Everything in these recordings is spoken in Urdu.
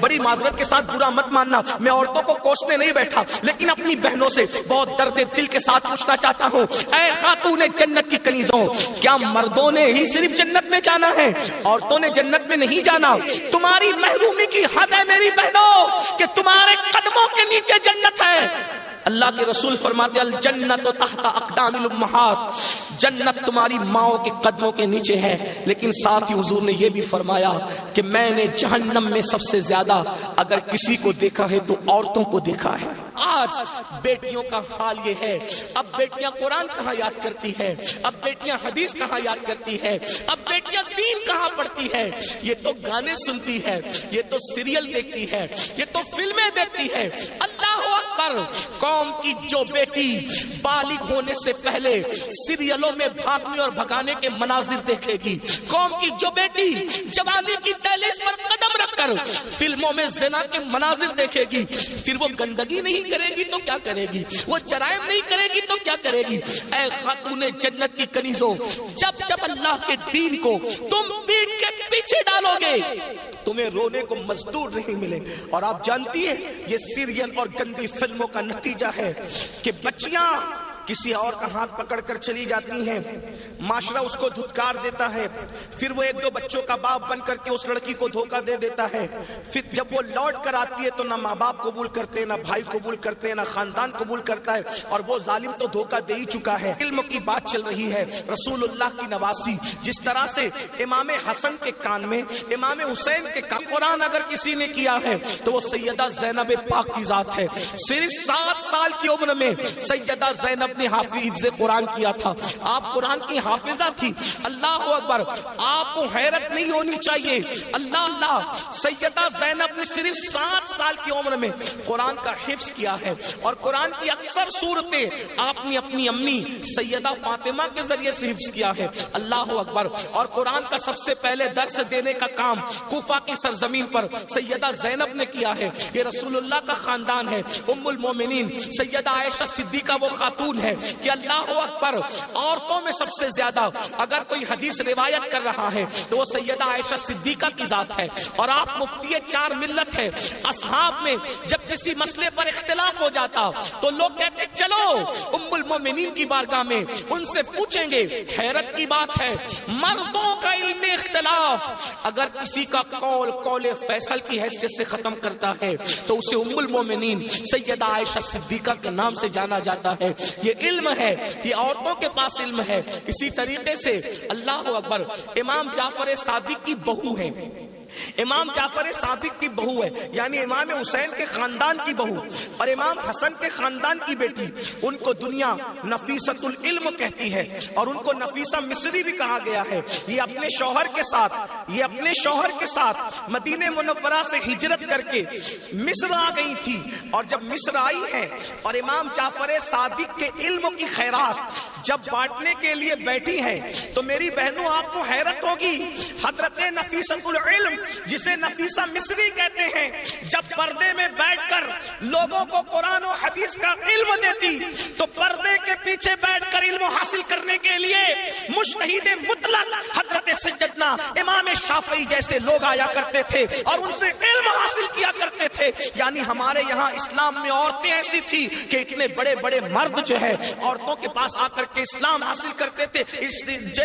بڑی معذرت کے ساتھ برا مت ماننا، میں عورتوں کو کوسنے نہیں بیٹھا، لیکن اپنی بہنوں سے بہت درد دل کے ساتھ پوچھنا چاہتا ہوں، اے خاتون جنت کی کنیزوں، کیا مردوں نے ہی صرف جنت میں جانا ہے؟ عورتوں نے جنت میں نہیں جانا؟ تمہاری محرومی کی حد ہے میری بہنوں کہ تمہارے قدموں کے نیچے جنت ہے۔ اللہ کے رسول فرماتے الجنت تحت اقدام الامہات، جنت تمہاری ماؤں کے قدموں کے نیچے ہے، لیکن ساتھ ہی حضور نے یہ بھی فرمایا کہ میں نے جہنم میں سب سے زیادہ اگر کسی کو دیکھا ہے تو عورتوں کو دیکھا ہے۔ آج بیٹیوں کا حال یہ ہے، اب بیٹیاں قرآن کہاں یاد کرتی ہے، اب بیٹیاں حدیث کہاں یاد کرتی ہے، اب بیٹیاں دین کہاں پڑھتی ہے؟ یہ تو گانے سنتی ہے، یہ تو سیریل دیکھتی ہے، یہ تو فلمیں دیکھتی ہے۔ اللہ اکبر! قوم کی جو بیٹی بالغ ہونے سے پہلے سیریلوں میں بھاگنے اور بھگانے کے مناظر دیکھے گی، قوم کی جو بیٹی جوانی کی دہلیز پر قدم رکھ کر فلموں میں زنا کے مناظر دیکھے گی، پھر وہ گندگی نہیں کرے گی تو کیا کرے گی؟ وہ جرائم نہیں کرے گی تو کیا کرے گی؟ اے خاتون جنت کی کنیزوں، جب جب اللہ کے دین کو تم پیٹ کے پیچھے ڈالو گے تمہیں رونے کو مزدور نہیں ملے۔ اور آپ جانتی ہیں یہ سیریل اور گندی فلموں کا نتیجہ ہے کہ بچیاں کسی اور کا ہاتھ پکڑ کر چلی جاتی ہیں، معاشرہ اس کو دھتکار دیتا ہے، پھر وہ ایک دو بچوں کا باپ بن کر کے اس لڑکی کو دھوکہ دے دیتا ہے، پھر جب وہ لوٹ کر آتی ہے تو نہ ماں باپ قبول کرتے، نہ بھائی قبول کرتے، نہ خاندان قبول کرتا ہے، اور وہ ظالم تو دھوکہ دے ہی چکا ہے۔ علم کی بات چل رہی ہے، رسول اللہ کی نواسی، جس طرح سے امام حسن کے کان میں، امام حسین کے کان قرآن اگر کسی نے کیا ہے تو وہ سیدہ زینب پاک کی ذات ہے۔ صرف 7 سال کی عمر میں سیدہ زینب نے حافظ قرآن کیا تھا، آپ قرآن کی حافظہ تھی۔ اللہ اکبر! آپ کو حیرت نہیں ہونی چاہیے، اللہ اللہ، سیدہ زینب نے صرف 7 سال کی عمر میں قرآن کا حفظ کیا ہے، اور قرآن کی اکثر صورتیں آپ نے اپنی امی سیدہ فاطمہ کے ذریعے سے حفظ کیا ہے۔ اللہ اکبر! اور قرآن کا سب سے پہلے درس دینے کا کام کوفہ کی سرزمین پر سیدہ زینب نے کیا ہے۔ یہ رسول اللہ کا خاندان ہے۔ ام المومنین سیدہ عائشہ صدیقہ وہ خاتون ہے کہ اللہ اکبر، عورتوں میں سب سے زیادہ اگر کوئی حدیث روایت کر رہا ہے تو وہ سیدہ عائشہ صدیقہ کی ذات ہے۔ اور آپ مفتی 4 ملت ہے۔ اصحاب میں جب کسی مسئلے پر اختلاف ہو جاتا تو لوگ کہتے چلو ام المومنین کی بارگاہ میں ان سے پوچھیں گے۔ حیرت کی بات ہے، مردوں کا علم اختلاف اگر کسی کا قول فیصل کی حیثیت سے ختم کرتا ہے تو اسے ام المومنین سیدہ عائشہ صدیقہ کے نام سے جانا جاتا ہے۔ یہ علم ہے، یہ عورتوں کے پاس علم ہے۔ اسی طریقے سے اللہ اکبر، امام جعفر صادق کی بہو ہے، امام جعفر صادق کی بہو ہے، یعنی امام حسین کے خاندان کی بہو اور امام حسن کے خاندان کی بیٹی، ان کو دنیا نفیسۃ العلم کہتی ہے، اور ان کو نفیسہ مصری بھی کہا گیا ہے۔ یہ اپنے شوہر کے ساتھ مدینہ منورہ سے ہجرت کر کے مصر آ گئی تھی، اور جب مصر آئی ہے اور امام جعفر صادق کے علم کی خیرات جب بانٹنے کے لیے بیٹھی ہیں تو میری بہنوں آپ کو حیرت ہوگی، حضرت نفیسۃ العلم جسے نفیسہ مصری کہتے ہیں، جب پردے میں بیٹھ کر لوگوں کو قرآن و حدیث کا علم دیتی تو پردے کے پیچھے بیٹھ کر علم حاصل کرنے کے لیے مجتہد مطلق حضرت سیدنا امام شافعی جیسے لوگ آیا کرتے تھے اور ان سے علم حاصل کیا کرتے تھے۔ یعنی ہمارے یہاں اسلام میں عورتیں ایسی تھی کہ اتنے بڑے بڑے مرد جو ہے عورتوں کے پاس آ کر کے اسلام حاصل کرتے تھے،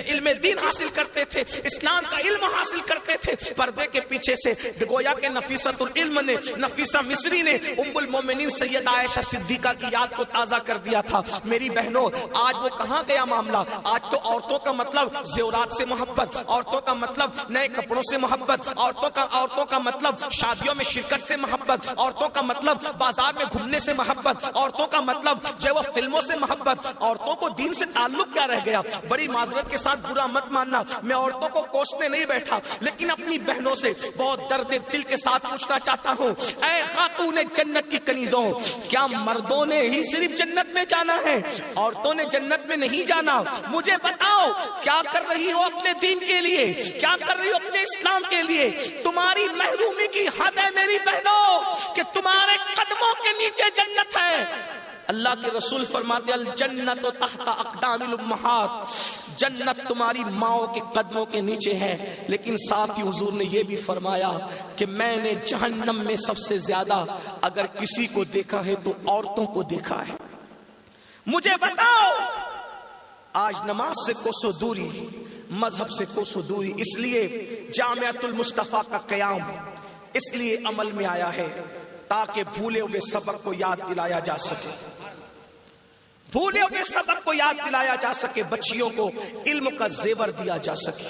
علم دین حاصل کرتے تھے، اسلام کا علم حاصل کرتے تھے۔ پردے کے پیچھے سے گویا کہ نفیسۃ العلم نے، نفیسہ مصری نے ام المومنین سیدہ عائشہ صدیقہ کی یاد کو تازہ کر دیا تھا۔ میری بہنوں، آج وہ کہاں گیا معاملہ؟ آج تو عورتوں کا مطلب زیورات سے محبت، عورتوں کا مطلب نئے کپڑوں سے محبت، عورتوں کا مطلب شادیوں میں شرکت سے محبت، عورتوں کا مطلب بازار میں گھومنے سے محبت، عورتوں کا مطلب جو وہ فلموں سے محبت۔ عورتوں کو دین سے تعلق کیا رہ گیا؟ بڑی معذرت کے ساتھ برا مت ماننا، میں عورتوں کو کوسنے نہیں بیٹھا، لیکن اپنی بہنوں سے بہت درد دل کے ساتھ پوچھنا چاہتا ہوں، اے خاتون جنت کی کنیزوں، کیا مردوں نے ہی صرف جنت میں جانا ہے؟ عورتوں نے جنت میں نہیں جانا؟ مجھے بتاؤ کیا کر رہی ہو اپنے دین کے لیے، کیا کر رہی ہو اپنے اسلام کے لیے؟ تمہاری محرومی کی حد ہے میری بہنوں کہ تمہارے قدموں کے نیچے جنت ہے۔ اللہ کے رسول فرماتے الجنت تحت اقدام الامہات، جنت تمہاری ماؤں کے قدموں کے نیچے ہے، لیکن ساتھ ہی حضور نے یہ بھی فرمایا کہ میں نے جہنم میں سب سے زیادہ اگر کسی کو دیکھا ہے تو عورتوں کو دیکھا ہے۔ مجھے بتاؤ، آج نماز سے کوسوں دوری، مذہب سے کوسوں دوری، اس لیے جامعۃ المصطفیٰ کا قیام اس لیے عمل میں آیا ہے تاکہ بھولے ہوئے سبق کو یاد دلایا جا سکے، بھولے ہوئے سبق کو یاد دلایا جا سکے، بچیوں کو علم کا زیور دیا جا سکے،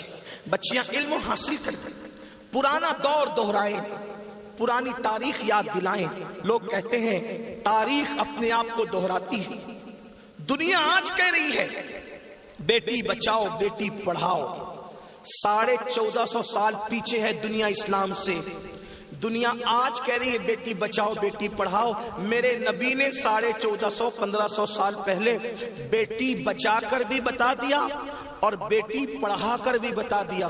بچیاں علم حاصل کریں، پرانا دور دہرائیں، پرانی تاریخ یاد دلائیں۔ لوگ کہتے ہیں تاریخ اپنے آپ کو دہراتی ہے، دنیا آج کہہ رہی ہے بیٹی بچاؤ بیٹی پڑھاؤ، 1450 سال پیچھے ہے دنیا اسلام سے، دنیا آج کہہ رہی ہے بیٹی بچاؤ بیٹی پڑھاؤ۔ میرے نبی نے 1450-1500 سال پہلے بیٹی بچا کر بھی بتا دیا اور بیٹی پڑھا کر بھی بتا دیا۔